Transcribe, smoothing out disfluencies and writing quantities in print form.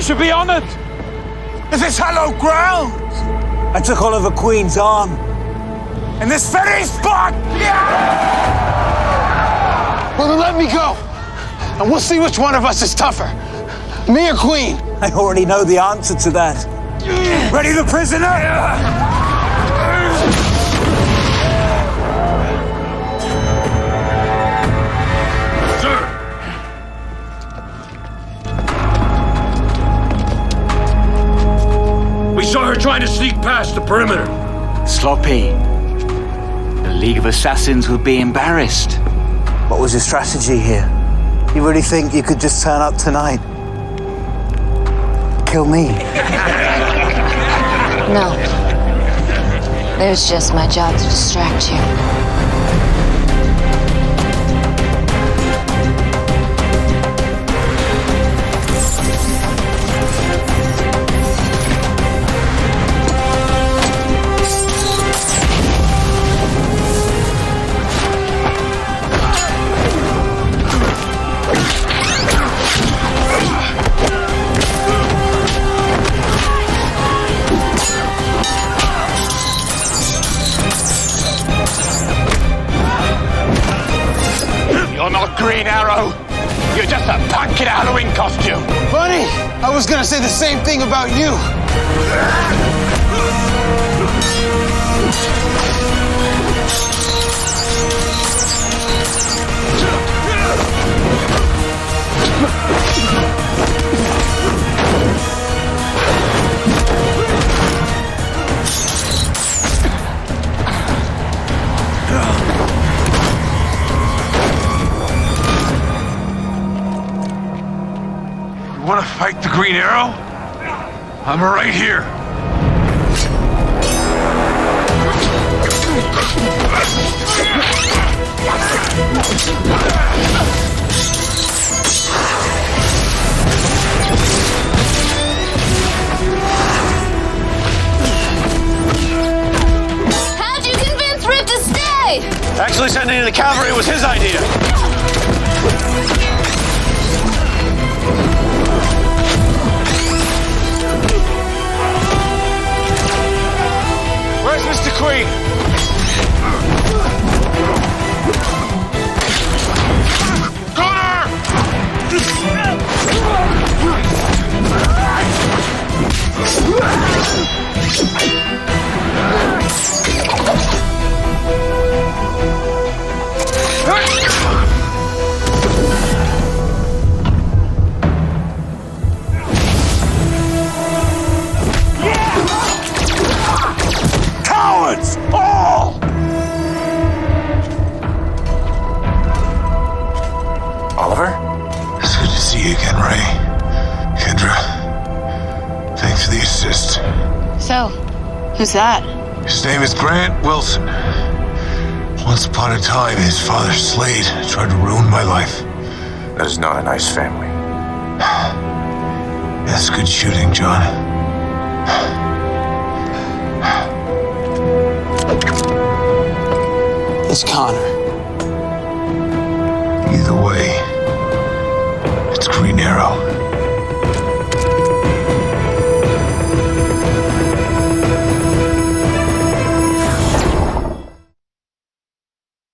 should be honored. If it's hallowed ground. I took Oliver Queen's arm. In this very spot! Well, then let me go. And we'll see which one of us is tougher. Me or Queen? I already know the answer to that. Ready the prisoner? We saw her trying to sneak past the perimeter. Sloppy. The League of Assassins would be embarrassed. What was your strategy here? You really think you could just turn up tonight? Kill me? No. It was just my job to distract you. You're not Green Arrow. You're just a punk in a Halloween costume. Funny, I was gonna say the same thing about you. Want to fight the Green Arrow? I'm right here. How'd you convince Rip to stay? Actually, sending in the cavalry was his idea. Where's Mr. Queen? Cowards! All! Oliver? It's good to see you again, Ray. Kendra, thanks for the assist. So, who's that? His name is Grant Wilson. Once upon a time, his father Slade tried to ruin my life. That is not a nice family. That's good shooting, John. It's Connor. Either way, it's Green Arrow.